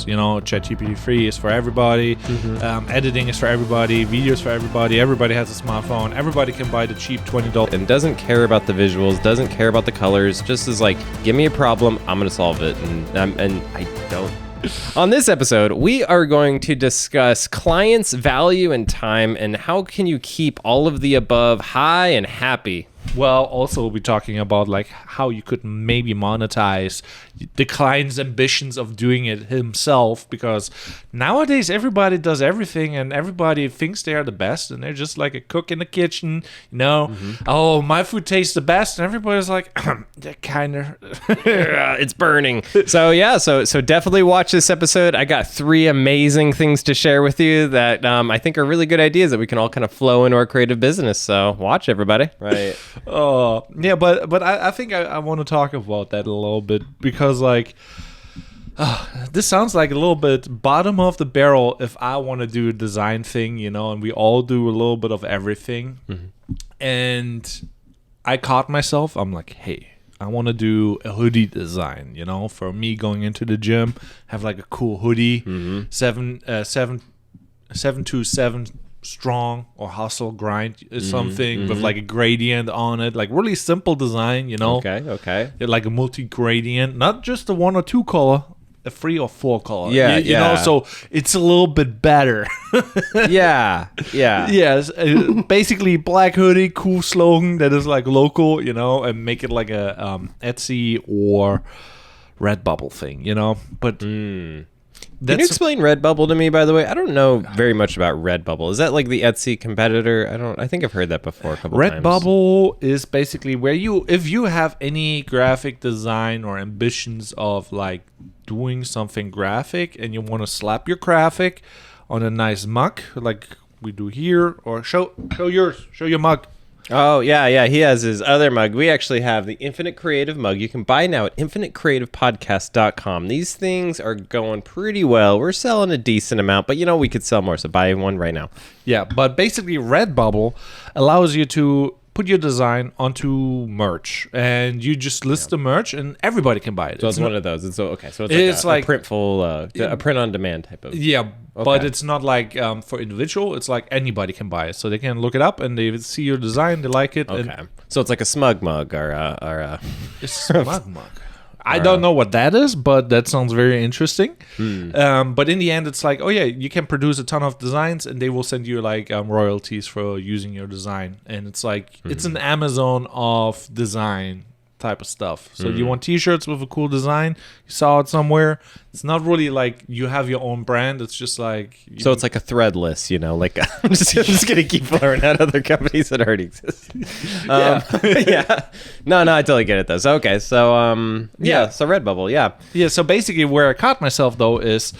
You know, ChatGPT 3 is for everybody. Editing is for everybody. Videos for everybody. Everybody has a smartphone. Everybody can buy the cheap $20. And doesn't care about the visuals, doesn't care about the colors, just is like, give me a problem, I'm going to solve it. And I don't. On this episode, we are going to discuss clients' value and time and how can you keep all of the above high and happy. Well, also we'll be talking about like how you could maybe monetize the client's ambitions of doing it himself, because nowadays everybody does everything and everybody thinks they are the best and they're just like a cook in the kitchen, you know. Oh, my food tastes the best, and everybody's like, that kind of it's burning. So definitely watch this episode. I got 3 amazing things to share with you that I think are really good ideas that we can all kind of flow into our creative business. So watch, everybody. Right. Oh, yeah, but I think I want to talk about that a little bit, because like this sounds like a little bit bottom of the barrel if I want to do a design thing, you know, and we all do a little bit of everything. And I caught myself, I'm like, hey, I want to do a hoodie design, you know, for me going into the gym, have like a cool hoodie, 727 strong or hustle grind is something with like a gradient on it, like really simple design, you know. Okay. Like a multi-gradient, not just a 1 or 2 color, a 3 or 4 color. You know, so it's a little bit better. Yes, basically black hoodie, cool slogan that is like local, you know, and make it like a Etsy or Redbubble thing, you know. But can you explain Redbubble to me, by the way? I don't know very much about Redbubble. Is that like the Etsy competitor? I think I've heard that before a couple times. Redbubble is basically where if you have any graphic design or ambitions of like doing something graphic and you want to slap your graphic on a nice mug like we do here, or show your mug. Oh, yeah. He has his other mug. We actually have the Infinite Creative mug. You can buy now at infinitecreativepodcast.com. These things are going pretty well. We're selling a decent amount, but you know, we could sell more, so buy one right now. Yeah, but basically Redbubble allows you to put your design onto merch, and you just list the merch and everybody can buy it. So it's one of those. So it's like a printful, a print-on-demand type of... Yeah, but it's not like for individual. It's like anybody can buy it. So they can look it up and they see your design, they like it. Okay. So it's like a smug mug or It's a smug mug. I don't know what that is, but that sounds very interesting. But in the end, it's like, oh yeah, you can produce a ton of designs and they will send you like royalties for using your design. And it's like, it's an Amazon of design type of stuff. So you want t-shirts with a cool design, you saw it somewhere. It's not really like you have your own brand. It's just like... So it's like a threadless, you know, like I'm just going to keep blurring out other companies that already exist. Yeah. No, I totally get it though. So, okay. So, so Redbubble, yeah. Yeah, so basically where I caught myself though is...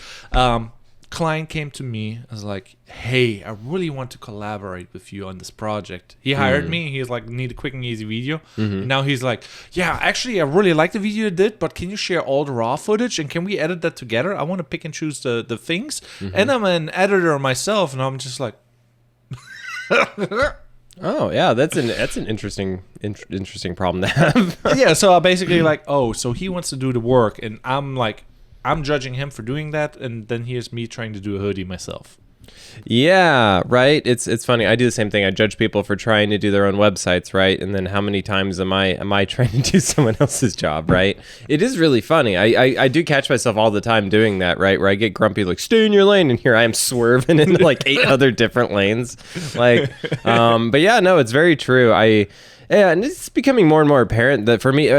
client came to me and was like, hey, I really want to collaborate with you on this project. He hired me. He's like, need a quick and easy video. And now he's like, yeah, actually I really like the video you did, but can you share all the raw footage and can we edit that together? I want to pick and choose the things. And I'm an editor myself, and I'm just like oh yeah, that's an interesting problem to have. Yeah, so I basically like, oh, so he wants to do the work, and I'm like, I'm judging him for doing that, and then here's me trying to do a hoodie myself. Yeah, right. It's funny. I do the same thing. I judge people for trying to do their own websites, right? And then how many times am I trying to do someone else's job, right? It is really funny. I do catch myself all the time doing that, right? Where I get grumpy, like, stay in your lane, and here I am swerving into like 8 other different lanes. Like, but yeah, no, it's very true. Yeah, and it's becoming more and more apparent that for me,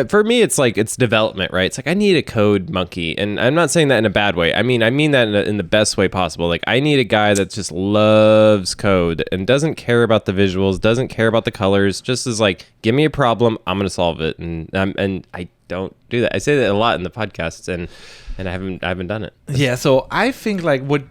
it's like, it's development, right? It's like, I need a code monkey. And I'm not saying that in a bad way. I mean that in the best way possible. Like, I need a guy that just loves code and doesn't care about the visuals, doesn't care about the colors, just is like, give me a problem, I'm going to solve it. And I don't do that. I say that a lot in the podcasts, and I haven't done it. Yeah, so I think like what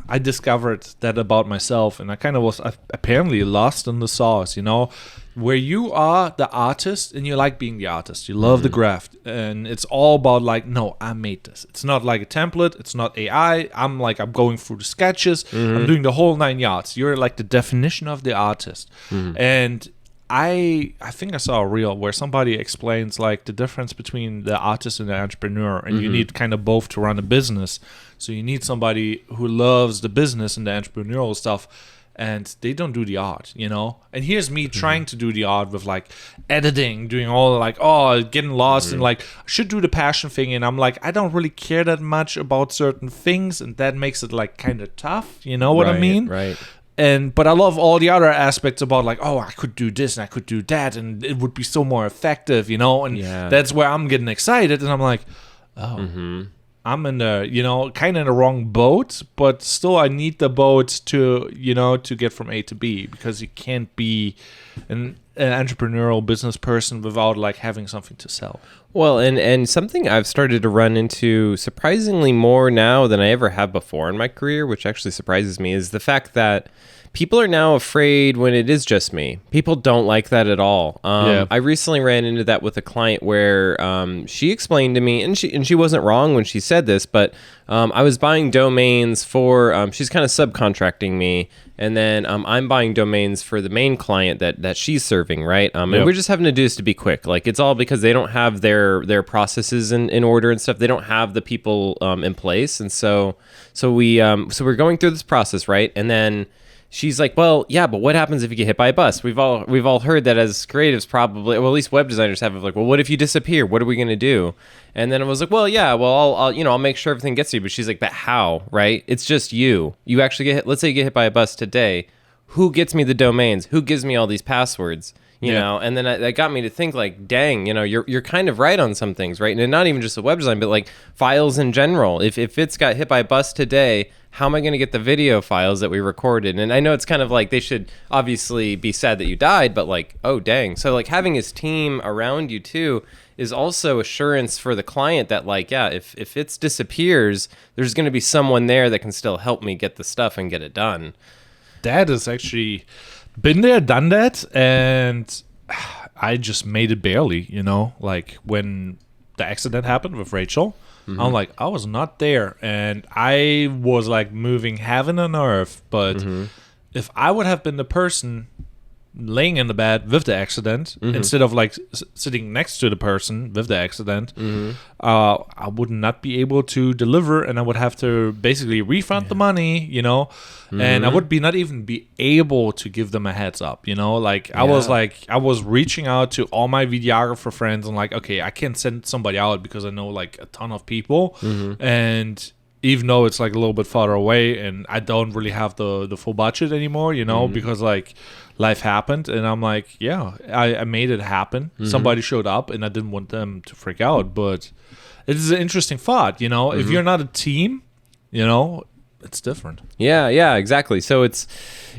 I discovered that about myself, and I kind of was apparently lost in the sauce, you know, where you are the artist and you like being the artist. You love the craft, and it's all about like, no, I made this. It's not like a template. It's not AI. I'm going through the sketches. I'm doing the whole 9 yards. You're like the definition of the artist. And I think I saw a reel where somebody explains like the difference between the artist and the entrepreneur, and you need kind of both to run a business. So you need somebody who loves the business and the entrepreneurial stuff, and they don't do the art, you know? And here's me trying to do the art with like editing, doing all like, getting lost and like, I should do the passion thing. And I'm like, I don't really care that much about certain things. And that makes it like kind of tough. You know what I mean? Right. But I love all the other aspects about like, I could do this and I could do that. And it would be so more effective, you know? And that's where I'm getting excited. And I'm like, I'm in the, you know, kind of in the wrong boat, but still I need the boat to, you know, to get from A to B, because you can't be an entrepreneurial business person without like having something to sell. Well, and something I've started to run into surprisingly more now than I ever have before in my career, which actually surprises me, is the fact that people are now afraid when it is just me. People don't like that at all. I recently ran into that with a client where she explained to me, and she wasn't wrong when she said this, but I was buying domains for, she's kind of subcontracting me, and then I'm buying domains for the main client that she's serving, right? And we're just having to do this to be quick. Like, it's all because they don't have their processes in order and stuff. They don't have the people in place, and so we're going through this process, right? And then she's like, well, yeah, but what happens if you get hit by a bus? We've all heard that as creatives, probably, well, at least web designers have, like, well, what if you disappear? What are we going to do? And then I was like, well, yeah, well, I'll make sure everything gets to you. But she's like, but how, right? It's just you. You actually get hit. Let's say you get hit by a bus today. Who gets me the domains? Who gives me all these passwords? You know, and then that got me to think, like, dang, you know, you're kind of right on some things, right? And not even just the web design, but like files in general. If it's got hit by a bus today, how am I going to get the video files that we recorded? And I know it's kind of like they should obviously be sad that you died, but like, oh, dang. So like having his team around you too is also assurance for the client that, like, yeah, if it disappears, there's going to be someone there that can still help me get the stuff and get it done. That is actually been there, done that, and I just made it barely, you know, like when the accident happened with Rachel. I'm like, I was not there, and I was like moving heaven and earth, but if I would have been the person laying in the bed with the accident instead of like sitting next to the person with the accident, I would not be able to deliver, and I would have to basically refund the money, you know, and I would not even be able to give them a heads up, you know, like I was reaching out to all my videographer friends and like, okay, I can't send somebody out because I know like a ton of people, and even though it's like a little bit farther away and I don't really have the full budget anymore, you know, because like life happened, and I'm like, yeah, I made it happen. Somebody showed up, and I didn't want them to freak out, but it is an interesting thought, you know, if you're not a team, you know, it's different. Yeah, exactly. So it's,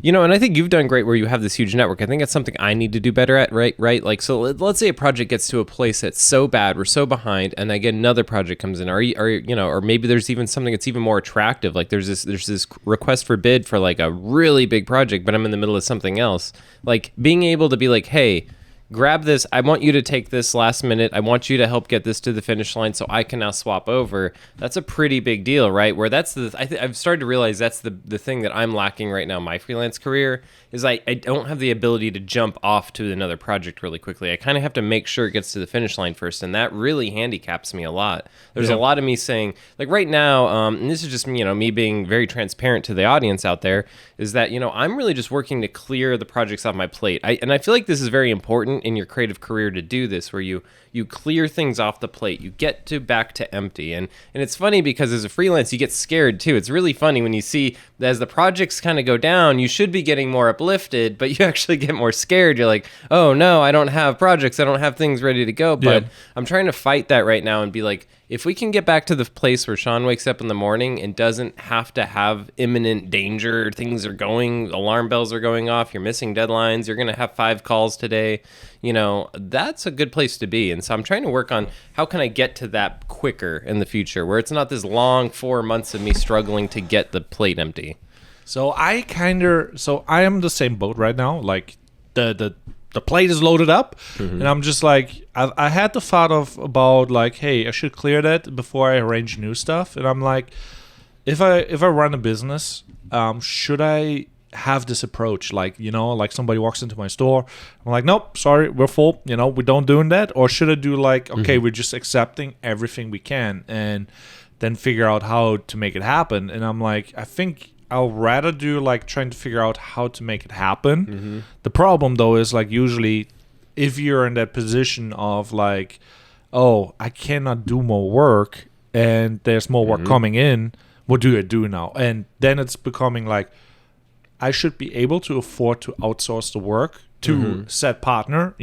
you know, and I think you've done great where you have this huge network. I think that's something I need to do better at, right? Like, so let's say a project gets to a place that's so bad, we're so behind, and again, another project comes in, or maybe there's even something that's even more attractive. Like there's this request for bid for like a really big project, but I'm in the middle of something else. Like being able to be like, hey, grab this. I want you to take this last minute. I want you to help get this to the finish line so I can now swap over. That's a pretty big deal, right? Where that's I've started to realize that's the thing that I'm lacking right now in my freelance career is I don't have the ability to jump off to another project really quickly. I kind of have to make sure it gets to the finish line first, and that really handicaps me a lot. There's a lot of me saying, like right now, and this is just me being very transparent to the audience out there, is that, you know, I'm really just working to clear the projects off my plate. And I feel like this is very important in your creative career to do this, where you clear things off the plate, you get back to empty. And it's funny because as a freelance, you get scared too. It's really funny when you see that as the projects kind of go down, you should be getting more uplifted, but you actually get more scared. You're like, oh no, I don't have projects, I don't have things ready to go. But I'm trying to fight that right now and be like, if we can get back to the place where Sean wakes up in the morning and doesn't have to have imminent danger, things are going, alarm bells are going off, you're missing deadlines, you're going to have 5 calls today, you know, that's a good place to be. And so I'm trying to work on how can I get to that quicker in the future, where it's not this long 4 months of me struggling to get the plate empty. So I am the same boat right now. Like the plate is loaded up, and I'm just like, I had the thought about like, hey, I should clear that before I arrange new stuff. And I'm like, if I run a business, should I have this approach? Like, you know, like somebody walks into my store, I'm like, nope, sorry, we're full, you know, we don't doing that. Or should I do like, okay, we're just accepting everything we can? And then figure out how to make it happen. And I'm like, I think I'll rather do like trying to figure out how to make it happen. The problem though is like usually if you're in that position of like, oh, I cannot do more work and there's more work coming in, what do I do now? And then it's becoming like, I should be able to afford to outsource the work to said partner,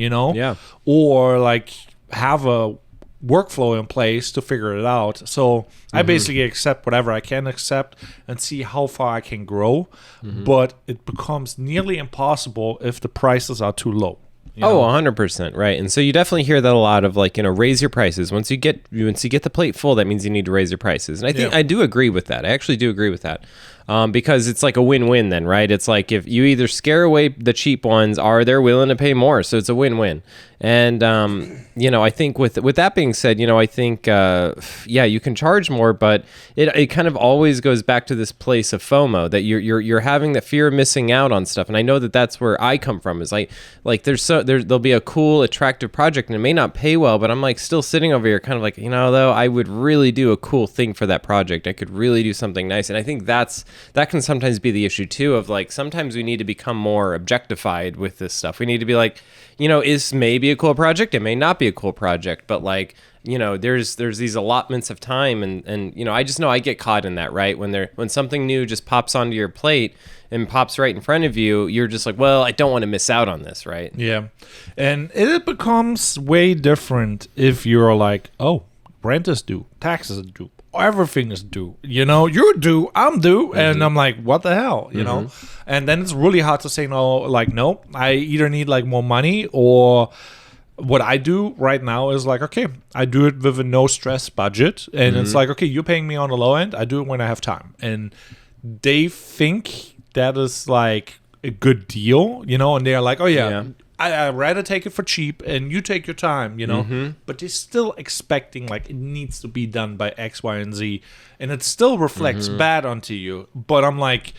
or like have a workflow in place to figure it out. So I basically accept whatever I can accept and see how far I can grow. But it becomes nearly impossible if the prices are too low. 100%, right. And so you definitely hear that a lot of like, raise your prices. Once you get the plate full, that means you need to raise your prices. And I think I do agree with that. I actually do agree with that. Because it's like a win-win then, right? It's like if you either scare away the cheap ones or they're willing to pay more. So it's a win-win. And, I think with that being said, I think, you can charge more, but it kind of always goes back to this place of FOMO that you're having that fear of missing out on stuff. And I know that that's where I come from is like there'll be a cool, attractive project and it may not pay well, but I'm like still sitting over here kind of like, though I would really do a cool thing for that project. I could really do something nice. And I think that can sometimes be the issue too of like, sometimes we need to become more objectified with this stuff. We need to be like, is maybe a cool project. It may not be a cool project, but like, there's these allotments of time and I just know I get caught in that, right? When something new just pops onto your plate and pops right in front of you, you're just like, well, I don't want to miss out on this, right? Yeah. And it becomes way different if you're like, oh, rent is due, taxes are due, everything is due. You're due, I'm due, and I'm like, what the hell, know? And then it's really hard to say no. Like, no, I either need like more money, or what I do right now is like, okay, I do it with a no stress budget, and it's like, okay, you're paying me on the low end, I do it when I have time, and they think that is like a good deal, and they're like, oh yeah. I'd rather take it for cheap and you take your time, but they're still expecting like it needs to be done by X, Y, and Z. And it still reflects bad onto you. But I'm like,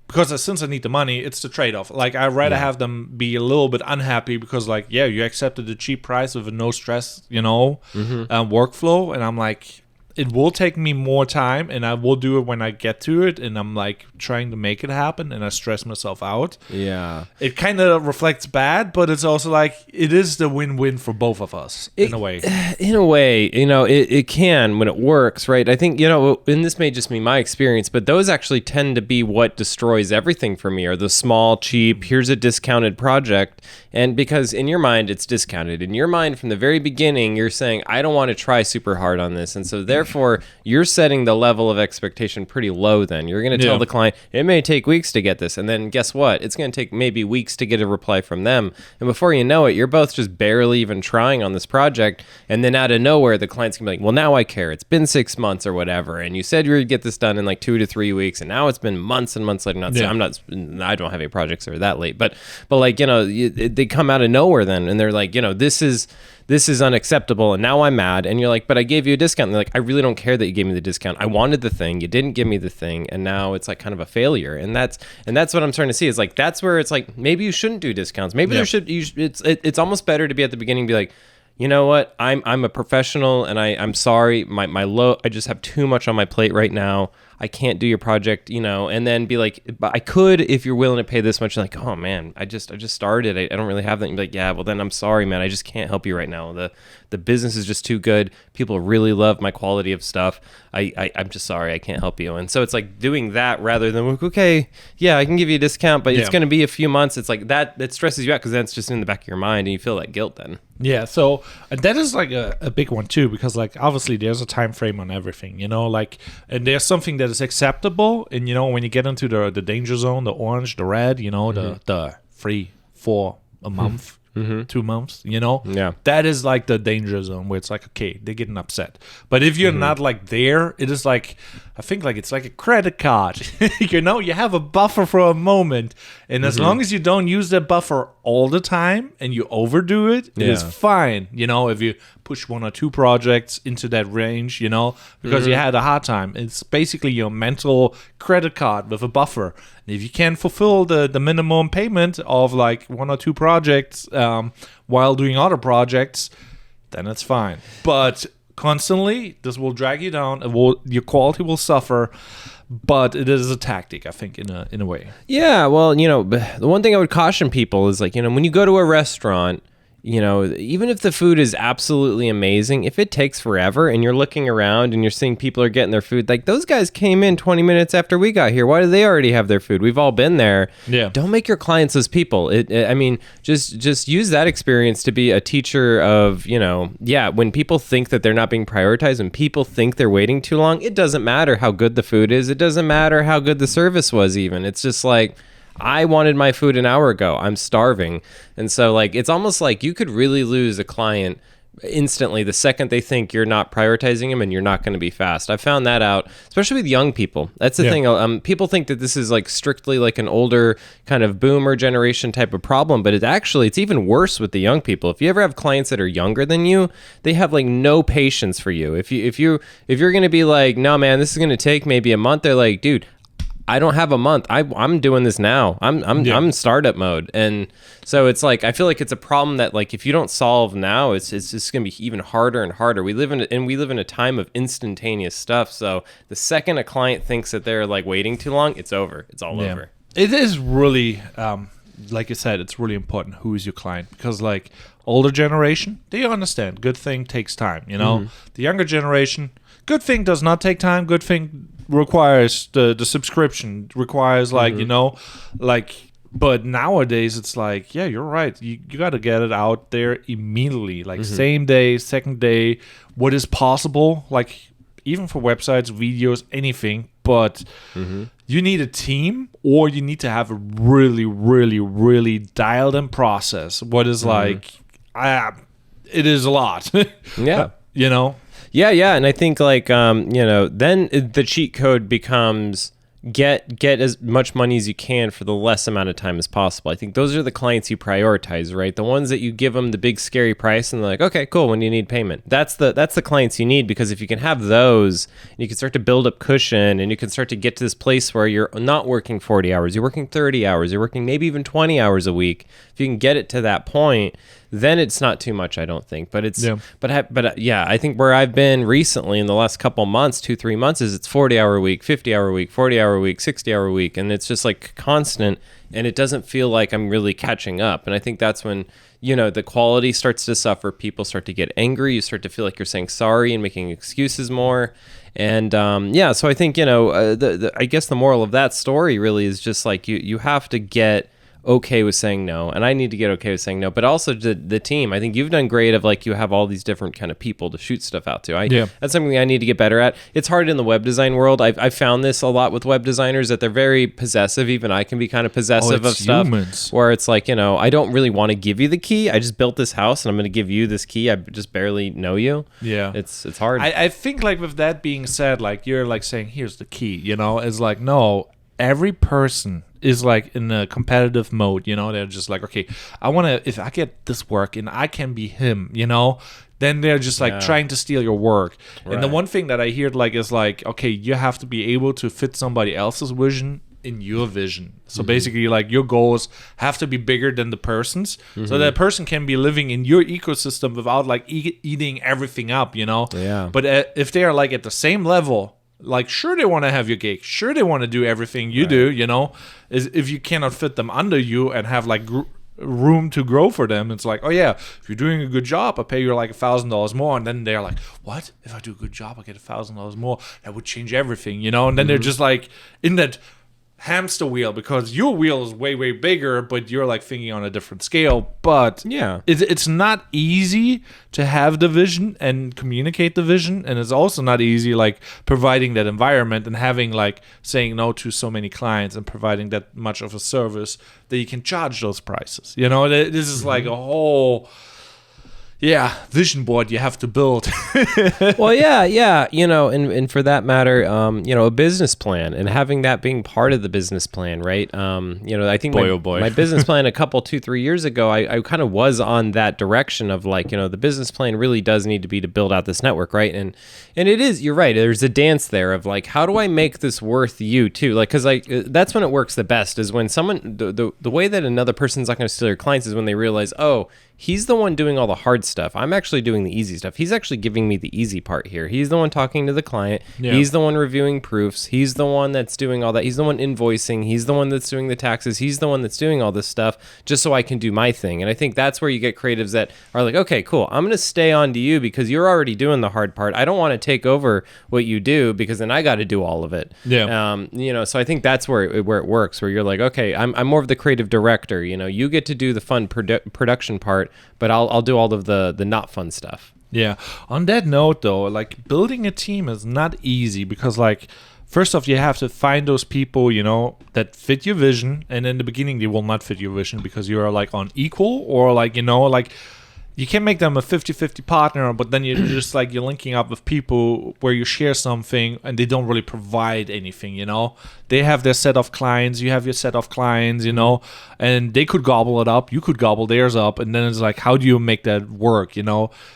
because since I need the money, it's the trade-off. Like, I'd rather have them be a little bit unhappy because like, yeah, you accepted the cheap price with a no stress, workflow. And I'm like, it will take me more time and I will do it when I get to it. And I'm like trying to make it happen and I stress myself out. Yeah. It kind of reflects bad, but it's also like it is the win-win for both of us in a way. In a way, it can when it works, right? I think, and this may just be my experience, but those actually tend to be what destroys everything for me, are the small, cheap, here's a discounted project. And because in your mind, it's discounted. In your mind, from the very beginning, you're saying, I don't want to try super hard on this. And so therefore, you're setting the level of expectation pretty low then. You're going to tell the client, it may take weeks to get this. And then guess what? It's going to take maybe weeks to get a reply from them. And before you know it, you're both just barely even trying on this project. And then out of nowhere, the client's going to be like, well, now I care. It's been 6 months or whatever. And you said you would get this done in like 2 to 3 weeks. And now it's been months and months later. I don't have any projects that are that late. But like, they come out of nowhere then. And they're like, this is unacceptable. And now I'm mad. And you're like, but I gave you a discount. And they're like, I really don't care that you gave me the discount. I wanted the thing. You didn't give me the thing. And now it's like kind of a failure. And that's what I'm starting to see is like, that's where it's like, maybe you shouldn't do discounts. Maybe it's almost better to be at the beginning and be like, you know what? I'm a professional and I'm sorry. I just have too much on my plate right now. I can't do your project, and then be like, but I could if you're willing to pay this much. You're like, oh man, I just started. I don't really have that. And you're like, yeah, well then I'm sorry, man. I just can't help you right now. The business is just too good. People really love my quality of stuff. I'm just sorry, I can't help you. And so it's like doing that rather than like, okay, yeah, I can give you a discount, but it's going to be a few months. It's like that stresses you out because that's just in the back of your mind and you feel that guilt then. Yeah, so that is like a big one too, because like obviously there's a time frame on everything, like, and there's something that is acceptable, and when you get into the danger zone, the orange, the red, the 3, 4 a month. 2 months, that is like the danger zone where it's like, okay, they're getting upset. But if you're not like there, it is like, I think like it's like a credit card. You have a buffer for a moment, and as long as you don't use that buffer all the time and you overdo it, it is fine. If you push 1 or 2 projects into that range, because you had a hard time, it's basically your mental credit card with a buffer. And if you can't fulfill the minimum payment of like 1 or 2 projects while doing other projects, then it's fine. But constantly. This will drag you down. Your quality will suffer, but it is a tactic, I think, in a way. Yeah, well, the one thing I would caution people is like, when you go to a restaurant, even if the food is absolutely amazing, if it takes forever and you're looking around and you're seeing people are getting their food, like those guys came in 20 minutes after we got here. Why do they already have their food? We've all been there. Yeah. Don't make your clients as people. I mean, just use that experience to be a teacher of, when people think that they're not being prioritized and people think they're waiting too long, it doesn't matter how good the food is. It doesn't matter how good the service was even. It's just like, I wanted my food an hour ago. I'm starving. And so like, it's almost like you could really lose a client instantly the second they think you're not prioritizing them and you're not going to be fast. I found that out, especially with young people. That's the thing. People think that this is like strictly like an older kind of boomer generation type of problem, but it's even worse with the young people. If you ever have clients that are younger than you, they have like no patience for you. If you're going to be like, no man, this is going to take maybe a month, they're like, dude, I don't have a month. I'm doing this now. I'm in startup mode. And so it's like, I feel like it's a problem that like, if you don't solve now, it's just going to be even harder and harder. We live in a time of instantaneous stuff. So the second a client thinks that they're like waiting too long, it's over. It's all over. It is really, like you said, it's really important who is your client, because like older generation, they understand good thing takes time, The younger generation, good thing does not take time. Good thing requires the subscription, requires like, but nowadays it's like, yeah, you're right. You got to get it out there immediately, like same day, second day, what is possible, like even for websites, videos, anything. But you need a team, or you need to have a really, really, really dialed in process. What is like, it is a lot. Yeah. Yeah, and I think like then the cheat code becomes get as much money as you can for the less amount of time as possible. I think those are the clients you prioritize, right? The ones that you give them the big scary price and they're like, okay, cool, when do you need payment? That's the clients you need, because if you can have those, you can start to build up cushion and you can start to get to this place where you're not working 40 hours, you're working 30 hours, you're working maybe even 20 hours a week. If you can get it to that point, then it's not too much, I don't think. But it's, I think where I've been recently in the last couple months, 2-3 months, is it's 40-hour week, 50-hour week, 40-hour week, 60-hour week, and it's just like constant, and it doesn't feel like I'm really catching up. And I think that's when the quality starts to suffer. People start to get angry. You start to feel like you're saying sorry and making excuses more. And so I think I guess the moral of that story really is just like you have to get okay with saying no, and I need to get okay with saying no, but also the team. I think you've done great of like, you have all these different kind of people to shoot stuff out to. That's something I need to get better at. It's hard in the web design world. I've found this a lot with web designers, that they're very possessive. Even I can be kind of possessive of stuff where it's like, I don't really want to give you the key. I just built this house and I'm going to give you this key. I just barely know you. Yeah. It's hard. I think like with that being said, like you're like saying, here's the key, it's like, no, every person is like in a competitive mode, they're just like, okay, if I get this work and I can be him, then they're just like trying to steal your work. Right. And the one thing that I hear like is like, okay, you have to be able to fit somebody else's vision in your vision. So basically like your goals have to be bigger than the person's, so that person can be living in your ecosystem without like eating everything up, But if they are like at the same level, like, sure, they want to have your gig. Sure, they want to do everything you do, Is if you cannot fit them under you and have, like, room to grow for them, it's like, oh, yeah, if you're doing a good job, I'll pay you, like, $1,000 more. And then they're like, what? If I do a good job, I get $1,000 more. That would change everything, And then they're just, like, in that hamster wheel, because your wheel is way, way bigger, but you're like thinking on a different scale. But it's not easy to have the vision and communicate the vision, and it's also not easy like providing that environment and having like saying no to so many clients and providing that much of a service that you can charge those prices. This is like a whole vision board you have to build. Well, and for that matter, a business plan and having that being part of the business plan, right? I think my business plan a couple, 2-3 years ago, I kind of was on that direction of like, the business plan really does need to be to build out this network, right? And it is, you're right, there's a dance there of like, how do I make this worth you too? Like, because like that's when it works the best, is when someone, the way that another person's not going to steal your clients is when they realize, oh, he's the one doing all the hard stuff. I'm actually doing the easy stuff. He's actually giving me the easy part here. He's the one talking to the client. Yeah. He's the one reviewing proofs. He's the one that's doing all that. He's the one invoicing. He's the one that's doing the taxes. He's the one that's doing all this stuff just so I can do my thing. And I think that's where you get creatives that are like, okay, cool. I'm going to stay on to you because you're already doing the hard part. I don't want to take over what you do because then I got to do all of it. Yeah. So I think that's where it works, where you're like, okay, I'm more of the creative director. You get to do the fun production part, but I'll do all of the not fun stuff. Yeah. On that note, though, like building a team is not easy because, like, first off, you have to find those people, that fit your vision. And in the beginning, they will not fit your vision because you are like on equal or like, you can make them a 50-50 partner, but then you're just like you're linking up with people where you share something and they don't really provide anything, They have their set of clients, you have your set of clients, and they could gobble it up, you could gobble theirs up, and then it's like, how do you make that work,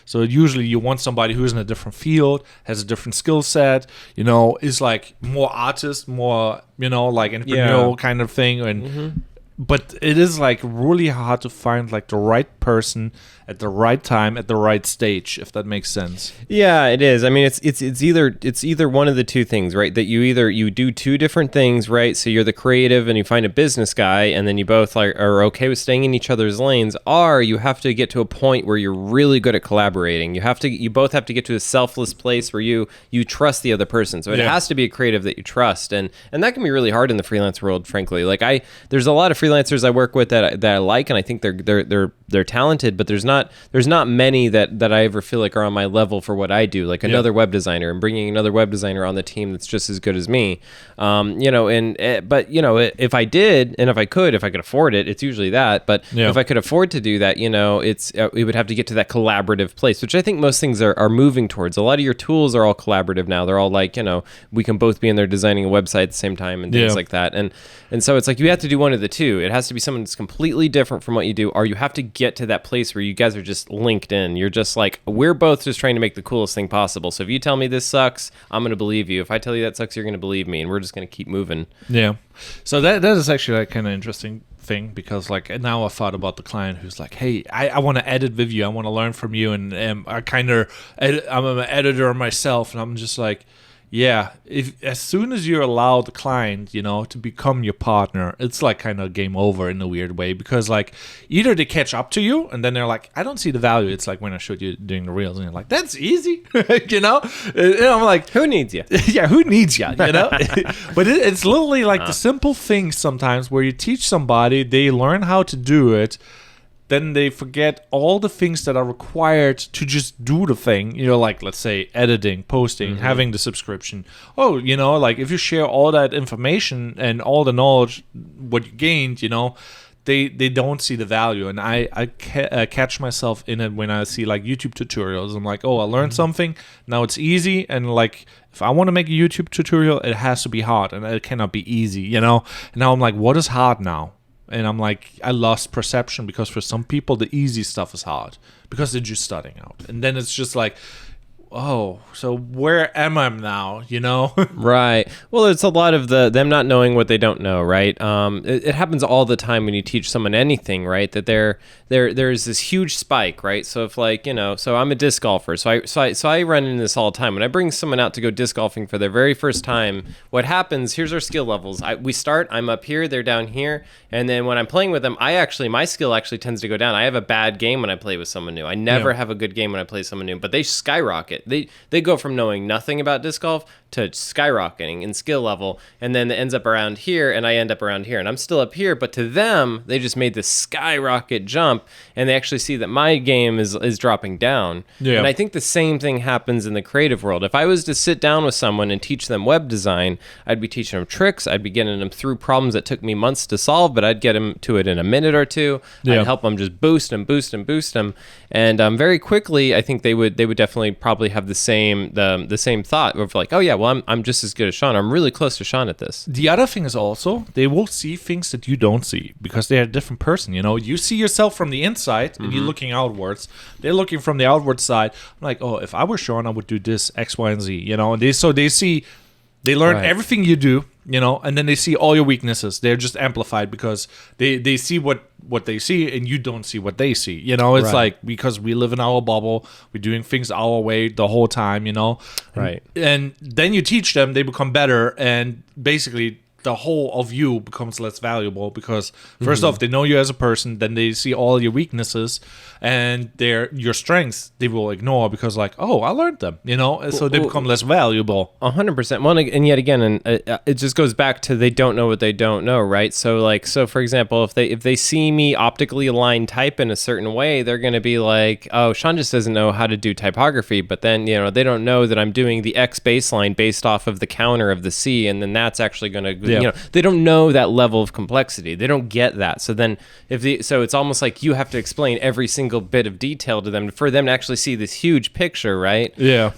So usually you want somebody who's in a different field, has a different skill set, is like more artist, more, like entrepreneurial kind of thing, and but it is like really hard to find like the right person at the right time at the right stage, if that makes sense. Yeah, it is. I mean, it's either one of the two things, right? That you do two different things, right? So you're the creative and you find a business guy, and then you both are okay with staying in each other's lanes, or you have to get to a point where you're really good at collaborating. You both have to get to a selfless place where you trust the other person. So it has to be a creative that you trust, and that can be really hard in the freelance world, frankly. Like there's a lot of freelancers I work with that I like, and I think they're talented, but there's not many that I ever feel like are on my level for what I do, like another web designer, and bringing another web designer on the team that's just as good as me. But if I did, and if I could afford it, it's usually that. But if I could afford to do that, it would have to get to that collaborative place, which I think most things are moving towards. A lot of your tools are all collaborative now. They're all like, we can both be in there designing a website at the same time and things like that. And so it's like you have to do one of the two. It has to be someone that's completely different from what you do, or you have to get to that place where you guys are just linked in. You're just like, we're both just trying to make the coolest thing possible. So if you tell me this sucks, I'm going to believe you. If I tell you that sucks, you're going to believe me, and we're just going to keep moving. Yeah. So that is actually like kind of interesting thing, because like now I thought about the client who's like, hey, I want to edit with you. I want to learn from you. And I'm an editor myself. And I'm just like, yeah, as soon as you allow the client, to become your partner, it's like kind of game over in a weird way, because like either they catch up to you and then they're like, I don't see the value. It's like when I showed you doing the reels and you're like, that's easy, And I'm like, who needs you? Yeah, who needs you? But it's literally like the simple things sometimes where you teach somebody, they learn how to do it. Then they forget all the things that are required to just do the thing, like, let's say, editing, posting, having the subscription. Oh, like if you share all that information and all the knowledge, what you gained, they don't see the value. And I catch myself in it when I see like YouTube tutorials. I'm like, oh, I learned something. Now it's easy. And like, if I want to make a YouTube tutorial, it has to be hard and it cannot be easy, And now I'm like, what is hard now? And I'm like, I lost perception, because for some people, the easy stuff is hard because they're just starting out. And then it's just like, oh, so where am I now, Right. Well, it's a lot of them not knowing what they don't know, right? It happens all the time when you teach someone anything, right? That there's this huge spike, right? So if like, so I'm a disc golfer. So I run into this all the time. When I bring someone out to go disc golfing for their very first time, what happens, here's our skill levels. I'm up here, they're down here. And then when I'm playing with them, my skill actually tends to go down. I have a bad game when I play with someone new. I never have a good game when I play with someone new, but they skyrocket. They go from knowing nothing about disc golf to skyrocketing in skill level, and then it ends up around here, and I end up around here, and I'm still up here, but to them, they just made this skyrocket jump, and they actually see that my game is dropping down. Yeah. And I think the same thing happens in the creative world. If I was to sit down with someone and teach them web design, I'd be teaching them tricks, I'd be getting them through problems that took me months to solve, but I'd get them to it in a minute or two. Yeah. I'd help them just boost them, and very quickly, I think they would definitely probably have the same thought of like, oh yeah, well, I'm just as good as Sean. I'm really close to Sean at this. The other thing is also they will see things that you don't see because they're a different person. You see yourself from the inside and you're looking outwards. They're looking from the outward side. I'm like, oh, if I were Sean, I would do this X, Y, and Z. And they see They learn Right. everything you do, and then they see all your weaknesses. They're just amplified because they see what they see and you don't see what they see. It's Right. like because we live in our bubble, we're doing things our way the whole time, Right. And then you teach them, they become better, and basically the whole of you becomes less valuable because first off, they know you as a person, then they see all your weaknesses and your strengths they will ignore because like, oh, I learned them, and so they become less valuable. 100%. Well, and yet again, and it just goes back to they don't know what they don't know, right? So for example, if they see me optically aligned type in a certain way, they're going to be like, oh, Sean just doesn't know how to do typography. But then they don't know that I'm doing the X baseline based off of the counter of the C, and then that's actually going to they don't know that level of complexity. They don't get that. So then so it's almost like you have to explain every single bit of detail to them for them to actually see this huge picture, right? Yeah.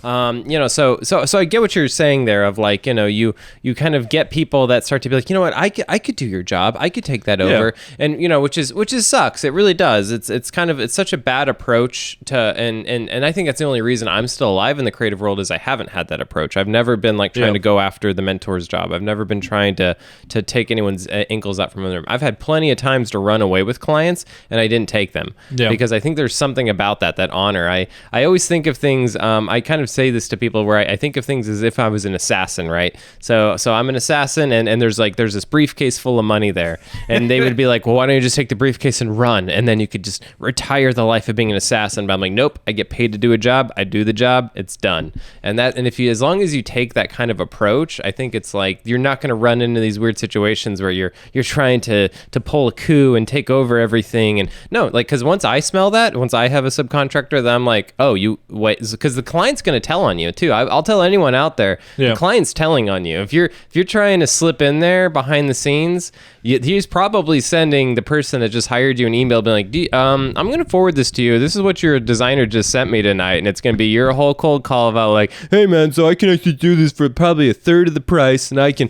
So I get what you're saying there of like, you kind of get people that start to be like, you know what, I could do your job. I could take that over. And which is sucks. It really does. It's such a bad approach to and I think that's the only reason I'm still alive in the creative world is I haven't had that approach. I've never been like trying to go after the mentor's job. I've never been trying to take anyone's ankles out from under them. I've had plenty of times to run away with clients and I didn't take them because I think there's something about that honor. I always think of things, I kind of say this to people where I think of things as if I was an assassin, right? So I'm an assassin and there's this briefcase full of money there. And they would be like, well, why don't you just take the briefcase and run? And then you could just retire the life of being an assassin. But I'm like, nope, I get paid to do a job. I do the job. It's done. And as long as you take that kind of approach, I think it's like, you're not going to run into these weird situations where you're trying to pull a coup and take over everything. And no, like, because once I smell that, once I have a subcontractor that I'm like, oh, you wait, because the client's going to tell on you too. I'll tell anyone out there, the client's telling on you. If you're trying to slip in there behind the scenes, he's probably sending the person that just hired you an email being like, I'm going to forward this to you. This is what your designer just sent me tonight. And it's going to be your whole cold call about like, hey man, so I can actually do this for probably a third of the price and I can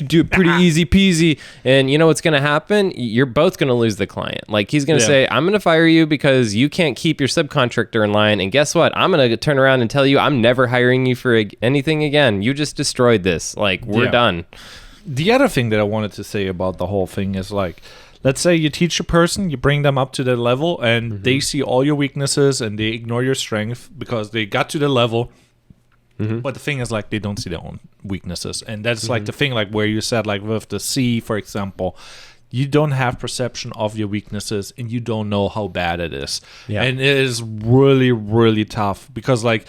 do it pretty easy peasy. And you know what's going to happen? You're both going to lose the client. Like he's going to say, I'm going to fire you because you can't keep your subcontractor in line. And guess what? I'm going to turn around and tell you I'm never hiring you for anything again. You just destroyed this. Like we're done. The other thing that I wanted to say about the whole thing is like, let's say you teach a person, you bring them up to that level and they see all your weaknesses and they ignore your strength because they got to the level. But the thing is like they don't see their own weaknesses. And that's like the thing like where you said like with the C, for example, you don't have perception of your weaknesses and you don't know how bad it is. And it is really, really tough because like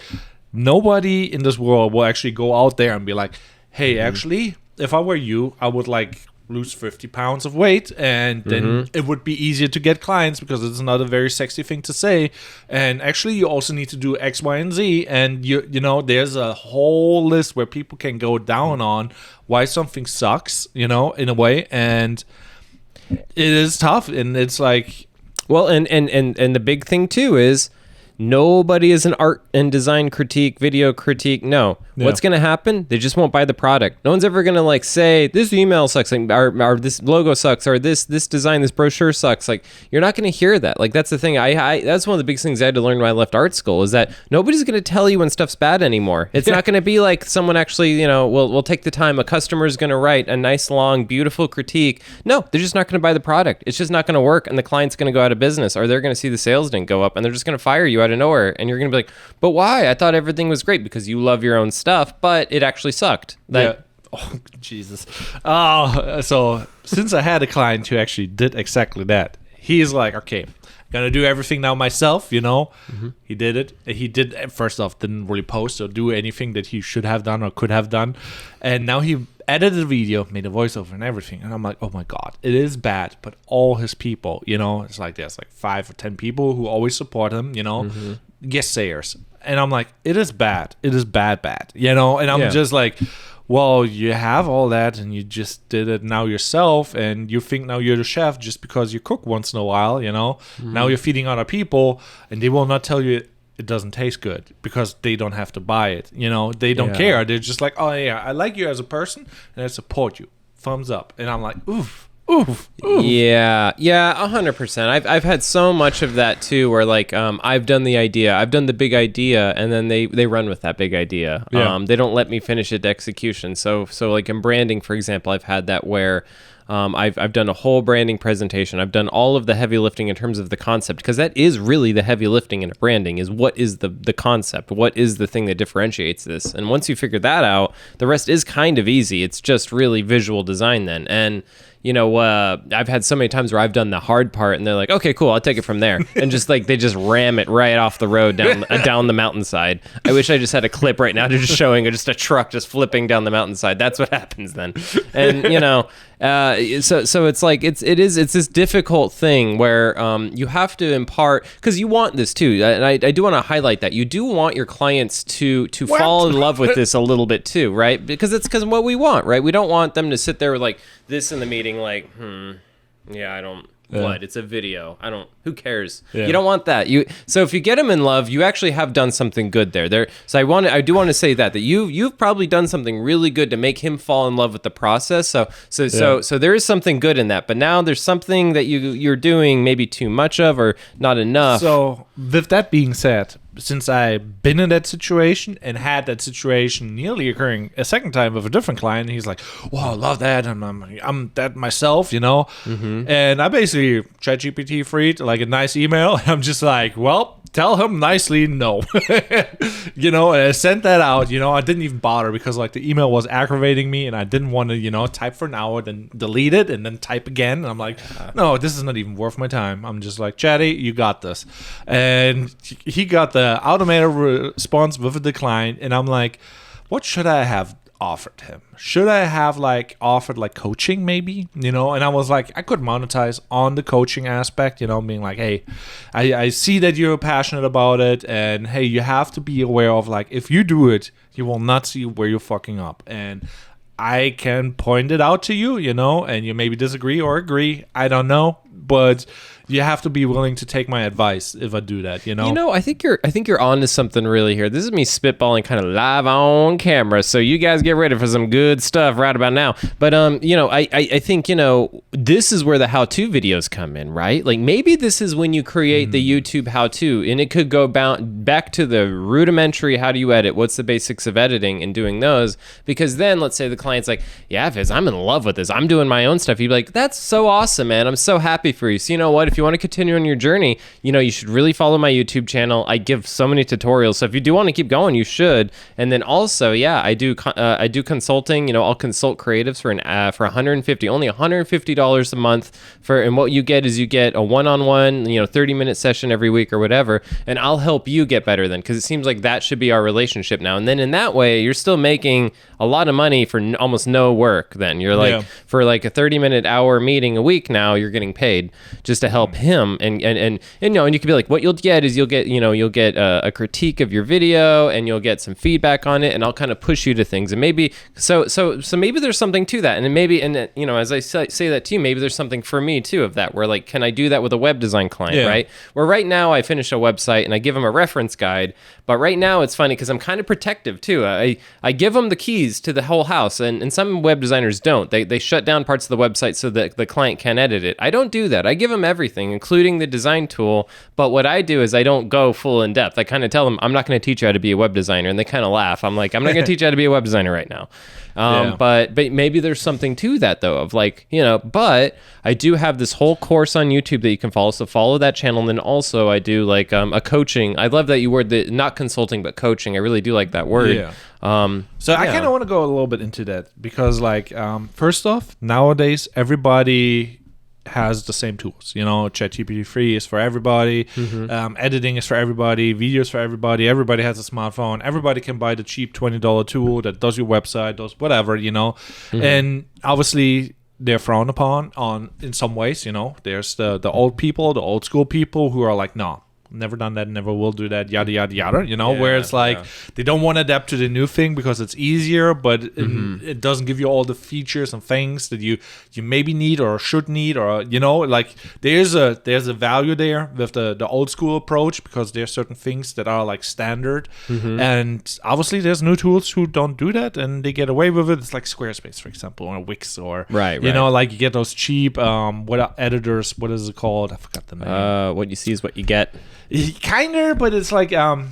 nobody in this world will actually go out there and be like, hey, actually, if I were you, I would like lose 50 pounds of weight and then it would be easier to get clients because it's not a very sexy thing to say. And actually you also need to do X, Y, and Z. And you know, there's a whole list where people can go down on why something sucks, in a way. And it is tough. And it's like, well, and the big thing too is nobody is an art and design critique, video critique. No. What's going to happen? They just won't buy the product. No one's ever going to like say this email sucks, like, or this logo sucks, or this design, this brochure sucks. Like you're not going to hear that. Like that's the thing. I that's one of the biggest things I had to learn when I left art school is that nobody's going to tell you when stuff's bad anymore. It's not going to be like someone actually, will take the time. A customer is going to write a nice, long, beautiful critique. No, they're just not going to buy the product. It's just not going to work, and the client's going to go out of business, or they're going to see the sales didn't go up, and they're just going to fire you out of nowhere. And you're going to be like, but why? I thought everything was great because you love your own stuff, but it actually sucked. Oh, Jesus. Oh, so since I had a client who actually did exactly that, he's like, okay, I'm going to do everything now myself, He did it. He did, first off, didn't really post or do anything that he should have done or could have done. And now he edited the video, made a voiceover and everything. And I'm like, oh my God, it is bad. But all his people, it's like there's like 5 or 10 people who always support him, guest sayers. And I'm like, it is bad. It is bad, and I'm just like, well, you have all that and you just did it now yourself and you think now you're the chef just because you cook once in a while, Now you're feeding other people and they will not tell you it doesn't taste good because they don't have to buy it. They don't care. They're just like, oh yeah, I like you as a person and I support you. Thumbs up. And I'm like, oof. Oof. Yeah, 100%. I've had so much of that too, where like I've done the big idea, and then they run with that big idea. Yeah. They don't let me finish it to execution. So like in branding, for example, I've had that where I've done a whole branding presentation. I've done all of the heavy lifting in terms of the concept, because that is really the heavy lifting in a branding, is what is the concept, what is the thing that differentiates this. And once you figure that out, the rest is kind of easy. It's just really visual design then. And I've had so many times where I've done the hard part and they're like, okay, cool, I'll take it from there. And just like, they just ram it right off the road down the mountainside. I wish I just had a clip right now to just showing just a truck just flipping down the mountainside. That's what happens then. And, so it's like, it's this difficult thing where you have to impart, because you want this too. And I do want to highlight that. You do want your clients to fall in love with this a little bit too, right? Because of what we want, right? We don't want them to sit there with like this in the meeting, like, I don't. Yeah. What? It's a video. Who cares? Yeah. You don't want that. So if you get them in love, you actually have done something good there. So I do want to say that you've probably done something really good to make him fall in love with the process. So there is something good in that. But now there's something that you're doing maybe too much of or not enough. So with that being said, since I've been in that situation and had that situation nearly occurring a second time with a different client, he's like, "Wow, I love that. I'm that myself, Mm-hmm. And I basically ChatGPT freed like a nice email. I'm just like, well, tell him nicely no. And I sent that out. I didn't even bother because like the email was aggravating me and I didn't want to, type for an hour, then delete it and then type again. And I'm like, no, this is not even worth my time. I'm just like, Chatty, you got this. And he got the automated response with a decline. And I'm like, what should I have offered him? Should I have like offered like coaching maybe, and I was like, I could monetize on the coaching aspect, being like, hey, I see that you're passionate about it, and hey, you have to be aware of like, if you do it, you will not see where you're fucking up, and I can point it out to you, and you maybe disagree or agree, I don't know, but you have to be willing to take my advice if I do that, I think you're onto something really here. This is me spitballing kind of live on camera, so you guys get ready for some good stuff right about now. But I think this is where the how-to videos come in, right? Like maybe this is when you create the YouTube how-to, and it could go back to the rudimentary, how do you edit? What's the basics of editing and doing those? Because then let's say the client's like, yeah, Fizz, I'm in love with this. I'm doing my own stuff. You'd be like, that's so awesome, man. I'm so happy for you. So you know what? If you want to continue on your journey, you should really follow my YouTube channel. I give so many tutorials. So if you do want to keep going, you should. And then also, I do consulting. I'll consult creatives for only $150 a month and what you get is you get a one-on-one, 30-minute session every week or whatever. And I'll help you get better then, because it seems like that should be our relationship now. And then in that way, you're still making a lot of money for almost no work. Then you're like, for like a 30-minute hour meeting a week now, you're getting paid just to help him. And you can be like, what you'll get is you'll get a critique of your video, and you'll get some feedback on it, and I'll kind of push you to things. And maybe so maybe there's something to that. And as I say that to you, maybe there's something for me too of that, where like, can I do that with a web design client, right? Where right now I finish a website and I give them a reference guide, but right now it's funny because I'm kind of protective too. I give them the keys to the whole house, and some web designers don't. They shut down parts of the website so that the client can edit it. I don't do that. I give them everything, including the design tool. But what I do is I don't go full in depth. I kind of tell them, I'm not going to teach you how to be a web designer. And they kind of laugh. I'm like, I'm not going to teach you how to be a web designer right now. But maybe there's something to that though, of like, but I do have this whole course on YouTube that you can follow. So follow that channel. And then also I do like a coaching. I love that you word the not consulting, but coaching. I really do like that word. Yeah. I kind of want to go a little bit into that because like, first off, nowadays, everybody has the same tools. ChatGPT free is for everybody. Editing is for everybody. Videos for everybody. Everybody has a smartphone. Everybody can buy the cheap $20 tool that does your website, does whatever, And obviously they're frowned upon in some ways, There's the old people, the old school people who are like, no, never done that, never will do that, yada yada yada, Yeah, where it's like yeah. they don't want to adapt to the new thing because it's easier, but it doesn't give you all the features and things that you maybe need or should need, or like there's a value there with the old school approach, because there's certain things that are like standard, and obviously there's new tools who don't do that and they get away with it. It's like Squarespace, for example, or Wix, or Right. like you get those cheap what are editors, what is it called, I forgot the name. What you see is what you get. Kinda, but it's like I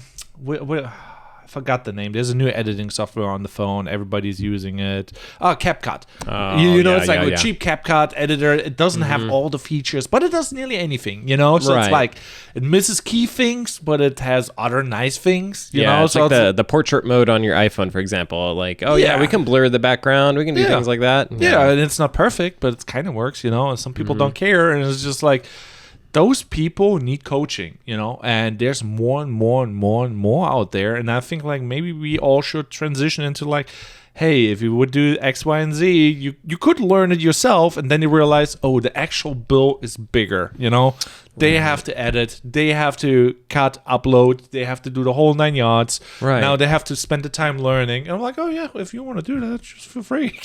forgot the name. There's a new editing software on the phone. Everybody's using it. CapCut. It's like a cheap CapCut editor. It doesn't have all the features, but it does nearly anything. So Right. it's like it misses key things, but it has other nice things. It's so like the portrait mode on your iPhone, for example. Like, we can blur the background. We can do things like that. Yeah, and it's not perfect, but it kind of works. And some people don't care, and it's just like, those people need coaching, and there's more and more and more and more out there. And I think like maybe we all should transition into like, hey, if you would do X, Y, and Z, you could learn it yourself, and then you realize, oh, the actual bill is bigger. They have to edit, they have to cut, upload, they have to do the whole 9 yards. Right. Now they have to spend the time learning. And I'm like, oh yeah, if you want to do that, just feel free.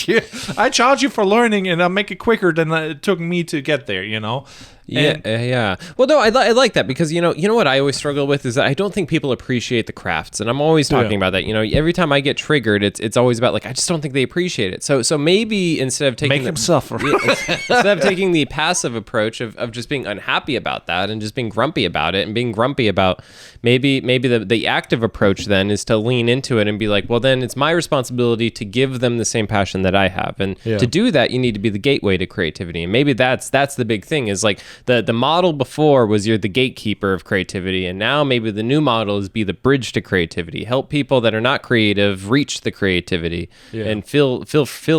I charge you for learning, and I'll make it quicker than it took me to get there. Yeah. Well, no, I like that, because you know what I always struggle with is that I don't think people appreciate the crafts, and I'm always talking about that. Every time I get triggered, it's always about like, I just don't think they appreciate it. So maybe instead of taking them suffer, instead of taking the passive approach of just being unhappy about that and just being grumpy about it, and being grumpy about maybe the active approach then is to lean into it and be like, well, then it's my responsibility to give them the same passion that I have, and to do that, you need to be the gateway to creativity. And maybe that's the big thing, is like the model before was you're the gatekeeper of creativity, and now maybe the new model is be the bridge to creativity. Help people that are not creative reach the creativity and feel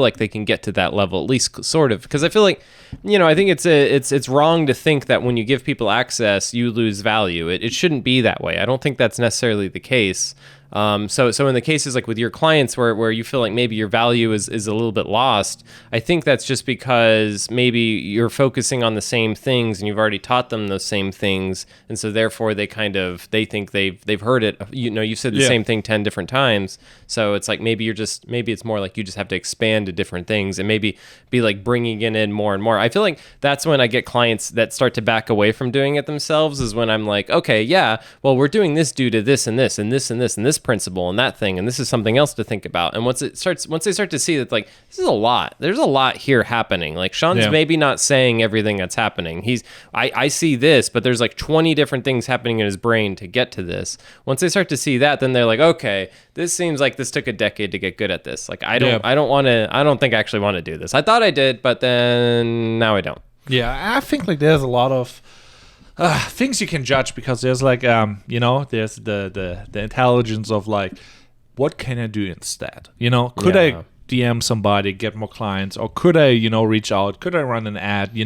like they can get to that level, at least sort of. Because I feel like, I think it's wrong to think that when you give people access, you lose value. It shouldn't be that way. I don't think that's necessarily the case. So in the cases like with your clients where you feel like maybe your value is a little bit lost, I think that's just because maybe you're focusing on the same things and you've already taught them those same things, and so therefore they think they've heard it. You said the same thing 10 different times, so it's like maybe it's more like you just have to expand to different things and maybe be like bringing it in more and more. I feel like that's when I get clients that start to back away from doing it themselves, is when I'm like, okay, yeah, well, we're doing this due to this and this and this and this and this principle and that thing, and this is something else to think about. And once they start to see that, like, this is a lot, there's a lot here happening. Like, Sean's maybe not saying everything that's happening. I see this, but there's like 20 different things happening in his brain to get to this. Once they start to see that, then they're like, okay, this seems like this took a decade to get good at this. Like, I don't think I actually want to do this. I thought I did, but then now I don't. Yeah, I think like there's a lot of things you can judge, because there's like there's the intelligence of like, what can I do instead? Could I DM somebody, get more clients, or could I reach out? Could I run an ad?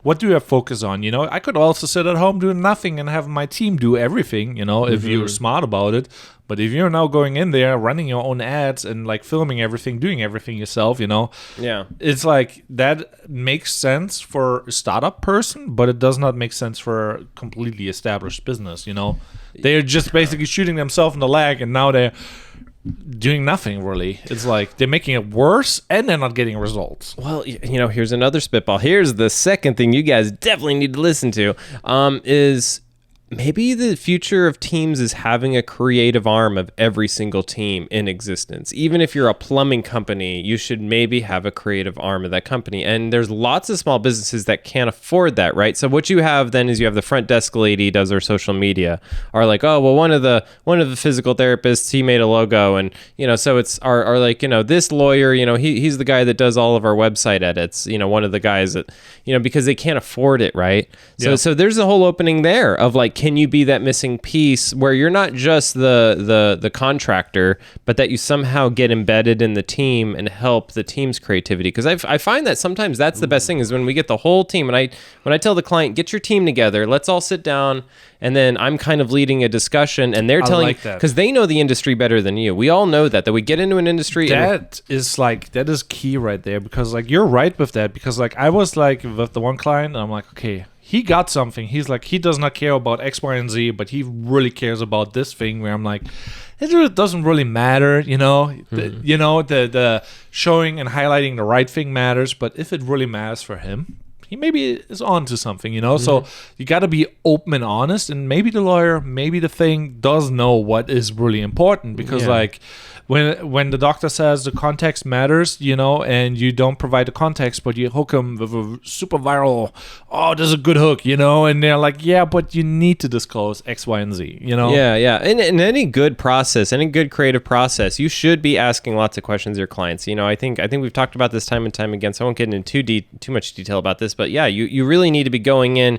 What do I focus on? I could also sit at home doing nothing and have my team do everything, if you're smart about it. But if you're now going in there, running your own ads and like filming everything, doing everything yourself, it's like that makes sense for a startup person, but it does not make sense for a completely established business. They're just basically shooting themselves in the leg, and now they're doing nothing really. It's like they're making it worse, and they're not getting results. Well, here's another spitball. Here's the second thing you guys definitely need to listen to, is maybe the future of teams is having a creative arm of every single team in existence. Even if you're a plumbing company, you should maybe have a creative arm of that company. And there's lots of small businesses that can't afford that, right? So what you have then is you have the front desk lady does our social media, or like, oh, well, one of the physical therapists, he made a logo, and so it's our like, this lawyer, he's the guy that does all of our website edits, one of the guys that, because they can't afford it, right? So there's a whole opening there of like, can you be that missing piece where you're not just the contractor, but that you somehow get embedded in the team and help the team's creativity? Because I find that sometimes that's the best thing, is when we get the whole team. And when I tell the client, get your team together, let's all sit down, and then I'm kind of leading a discussion, and they're telling, because they know the industry better than you. We all know that we get into an industry. That is key right there, because like you're right with that, because like I was like with the one client, and I'm like, okay, he got something. He's like, he does not care about X, Y, and Z, but he really cares about this thing where I'm like, it really doesn't really matter, you know. The showing and highlighting the right thing matters, but if it really matters for him, he maybe is on to something, you know. So you got to be open and honest, and maybe the lawyer, maybe the thing does know what is really important, because like when the doctor says the context matters, you know, and you don't provide the context, but you hook them with a super viral, oh, this is a good hook, you know, and they're like, yeah, but you need to disclose X, Y, and Z, you know? Yeah. In any good process, any good creative process, you should be asking lots of questions of your clients. You know, I think we've talked about this time and time again, so I won't get into too much detail about this, but yeah, you really need to be going in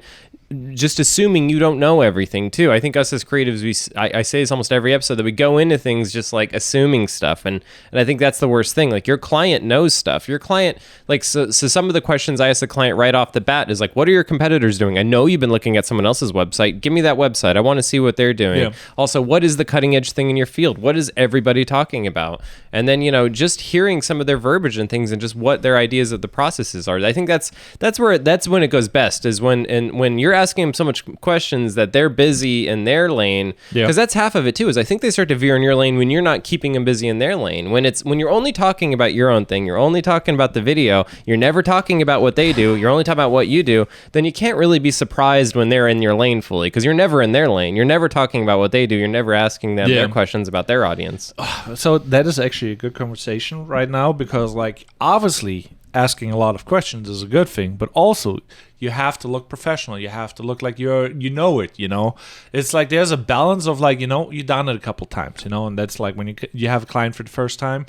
just assuming you don't know everything too. I think us as creatives, I say this almost every episode, that we go into things just like assuming stuff, and I think that's the worst thing. Like, your client knows stuff. Your client, like, so some of the questions I ask the client right off the bat is like, what are your competitors doing? I know you've been looking at someone else's website. Give me that website. I want to see what they're doing. Yeah. Also, what is the cutting edge thing in your field? What is everybody talking about? And then, you know, just hearing some of their verbiage and things, and just what their ideas of the processes are. I think that's when it goes best, is when you're asking them so much questions that they're busy in their lane, because that's half of it too. Is I think they start to veer in your lane when you're not keeping them busy in their lane. When you're only talking about your own thing, you're only talking about the video, you're never talking about what they do, you're only talking about what you do, then you can't really be surprised when they're in your lane fully, because you're never in their lane. You're never talking about what they do. You're never asking them their questions about their audience. So that is actually a good conversation right now, because like, obviously asking a lot of questions is a good thing, but also you have to look professional. You have to look like you know it, you know. It's like there's a balance of like, you know, you've done it a couple times, you know, and that's like when you have a client for the first time,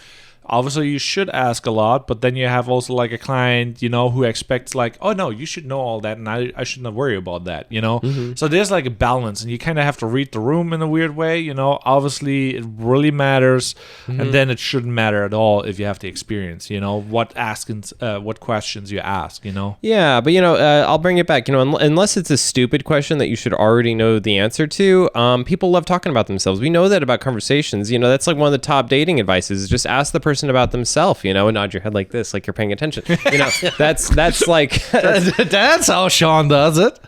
obviously you should ask a lot, but then you have also like a client, you know, who expects like, oh no, you should know all that, and I should not worry about that, you know. So there's like a balance, and you kind of have to read the room in a weird way, you know. Obviously it really matters, and then it shouldn't matter at all if you have the experience, you know, what questions you ask, you know. Yeah, but you know, I'll bring it back, you know, unless it's a stupid question that you should already know the answer to. People love talking about themselves. We know that about conversations, you know. That's like one of the top dating advices, is just ask the person about themselves, you know, and nod your head like this, like you're paying attention, you know. that's like that's how Sean does it.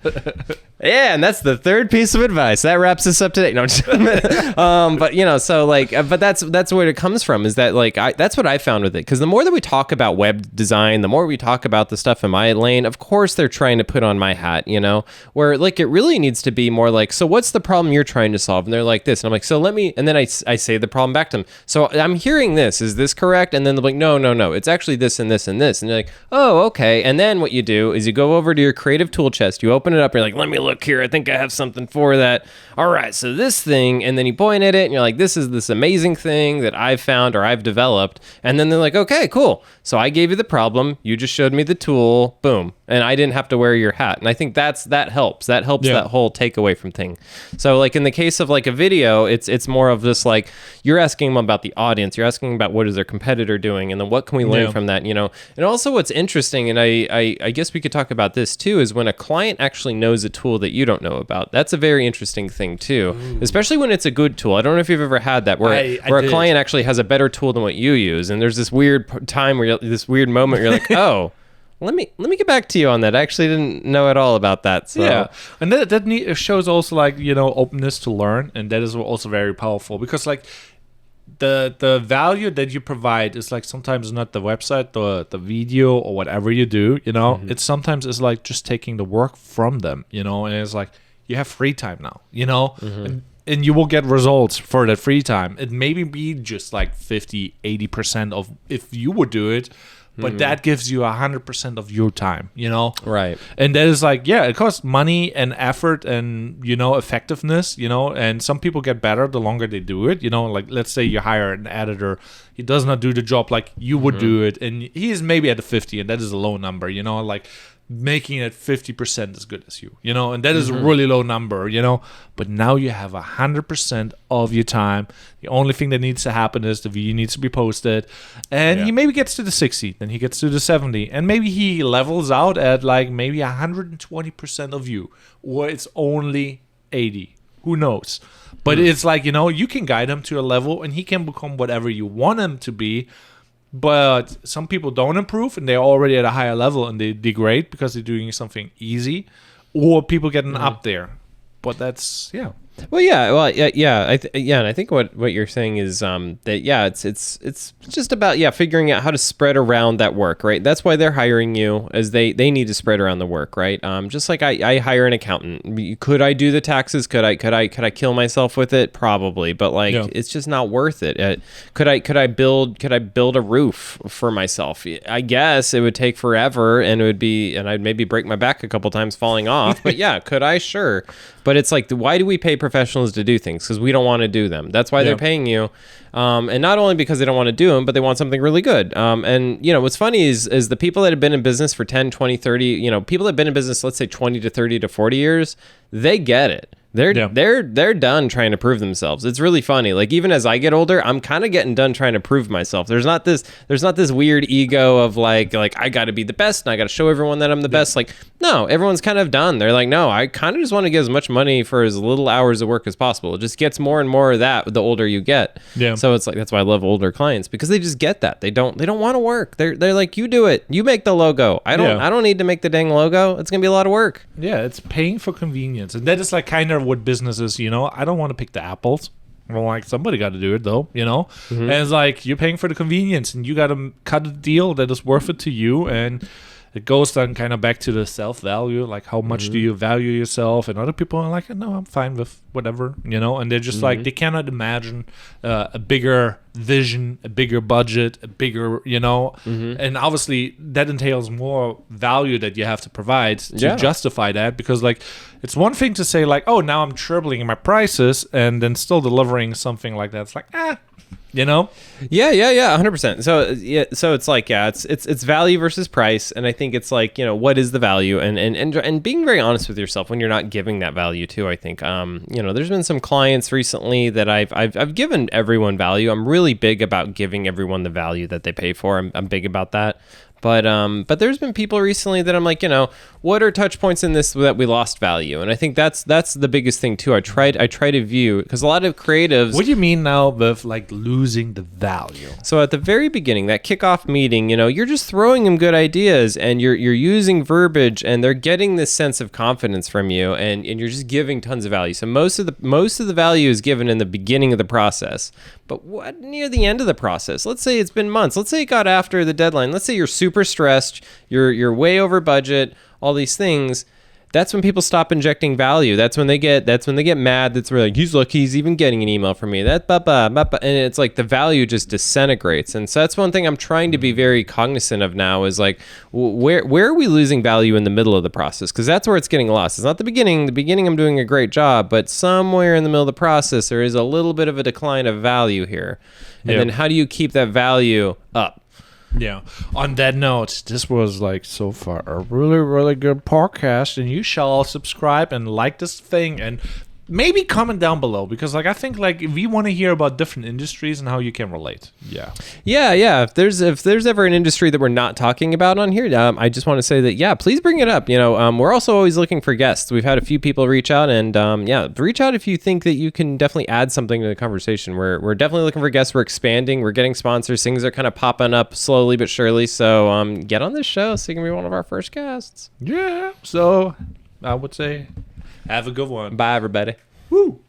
Yeah, and that's the third piece of advice that wraps us up today. No, but you know, so like, but that's where it comes from, is that like that's what I found with it, because the more that we talk about web design, the more we talk about the stuff in my lane, of course they're trying to put on my hat, you know, where like it really needs to be more like, so what's the problem you're trying to solve? And they're like this, and I'm like, so let me, and then I say the problem back to them. So I'm hearing this, is this correct? And then they're like, no, it's actually this and this and this, and they're like, oh, okay. And then what you do is you go over to your creative tool chest, you open it up, and you're like, let me look here, I think I have something for that. All right, so this thing, and then you point at it and you're like, this is this amazing thing that I've found or I've developed. And then they're like, okay, cool. So I gave you the problem, you just showed me the tool, boom. And I didn't have to wear your hat. And I think that helps. That helps that whole takeaway from thing. So like in the case of like a video, it's more of this like, you're asking them about the audience, you're asking about what is their competitor doing, and then what can we learn from that, you know. And also what's interesting, and I guess we could talk about this too, is when a client actually knows a tool that you don't know about. That's a very interesting thing too. Ooh. Especially when it's a good tool. I don't know if you've ever had that where a client actually has a better tool than what you use, and there's this weird time where this weird moment where you're like, oh, let me get back to you on that. I actually didn't know at all about that. So. Yeah, and that shows also like, you know, openness to learn, and that is also very powerful, because like the value that you provide is like sometimes not the website, the video, or whatever you do, you know. It's sometimes is like just taking the work from them, you know, and it's like you have free time now, you know. And you will get results for that free time. It maybe be just like 50-80% of if you would do it, but that gives you 100% of your time, you know? Right. And that is like, yeah, it costs money and effort and, you know, effectiveness, you know, and some people get better the longer they do it, you know, like let's say you hire an editor, he does not do the job like you would do it, and he is maybe at a 50, and that is a low number, you know, like making it 50% as good as you know, and that is a really low number, you know. But now you have 100% of your time. The only thing that needs to happen is the video needs to be posted, and he maybe gets to the 60, then he gets to the 70, and maybe he levels out at like maybe 120% of you, or it's only 80. Who knows? But it's like, you know, you can guide him to a level, and he can become whatever you want him to be. But some people don't improve, and they're already at a higher level, and they degrade because they're doing something easy, or people getting up there. But that's Well, and I think what you're saying is that it's just about figuring out how to spread around that work, right? That's why they're hiring you, as they need to spread around the work, right? Just like I hire an accountant. Could I do the taxes? Could I kill myself with it? Probably, but it's just not worth it. Could I build a roof for myself? I guess it would take forever, and I'd maybe break my back a couple times falling off. But could I? Sure. But it's like, why do we pay professionals to do things? Because we don't want to do them. That's why they're paying you. And not only because they don't want to do them, but they want something really good. And, what's funny is the people that have been in business for 10, 20, 30, people that have been in business, let's say 20 to 30 to 40 years, they get it. They're done trying to prove themselves. It's really funny. Like, even as I get older, I'm kind of getting done trying to prove myself. There's not this weird ego of like I got to be the best and I got to show everyone that I'm the best. Like, no, everyone's kind of done. They're like, no, I kind of just want to get as much money for as little hours of work as possible. It just gets more and more of that the older you get. Yeah. So it's like, that's why I love older clients, because they just get that. They don't want to work. They're like, you do it. You make the logo. I don't need to make the dang logo. It's gonna be a lot of work. Yeah, it's paying for convenience, and that is like kind of what business is. I don't want to pick the apples. Well, like, somebody got to do it though, And it's like, you're paying for the convenience, and you got to cut a deal that is worth it to you. And it goes then kind of back to the self-value, like how much do you value yourself? And other people are like, no, I'm fine with whatever, and they're just like, they cannot imagine a bigger vision, a bigger budget, a bigger, and obviously that entails more value that you have to provide to justify that, because like, it's one thing to say like, oh, now I'm trebling my prices, and then still delivering something like that. It's like, Yeah, 100%. So it's like, it's value versus price, and I think it's like, what is the value, and being very honest with yourself when you're not giving that value too. I think there's been some clients recently that I've given everyone value. I'm really big about giving everyone the value that they pay for. I'm big about that. But there's been people recently that I'm like, what are touch points in this that we lost value? And I think that's the biggest thing too. I try to view, because a lot of creatives. What do you mean now with like losing the value? So at the very beginning, that kickoff meeting, you're just throwing them good ideas, and you're using verbiage, and they're getting this sense of confidence from you, and you're just giving tons of value. So most of the value is given in the beginning of the process. But what near the end of the process? Let's say it's been months. Let's say it got after the deadline. Let's say you're super stressed. You're way over budget. All these things. That's when people stop injecting value. That's when they get mad. That's where like, he's lucky he's even getting an email from me. And it's like the value just disintegrates. And so that's one thing I'm trying to be very cognizant of now, is like, where are we losing value in the middle of the process? Because that's where it's getting lost. It's not the beginning. The beginning, I'm doing a great job, but somewhere in the middle of the process, there is a little bit of a decline of value here. And then how do you keep that value up? Yeah. On that note, this was like so far a really, really good podcast, and you shall subscribe and like this thing, and maybe comment down below, because like I think like we want to hear about different industries and how you can relate. Yeah. If there's ever an industry that we're not talking about on here, I just want to say that please bring it up. We're also always looking for guests. We've had a few people reach out, and reach out if you think that you can definitely add something to the conversation. We're definitely looking for guests. We're expanding. We're getting sponsors. Things are kind of popping up slowly but surely. So get on this show so you can be one of our first guests. Yeah. So I would say, have a good one. Bye, everybody. Woo.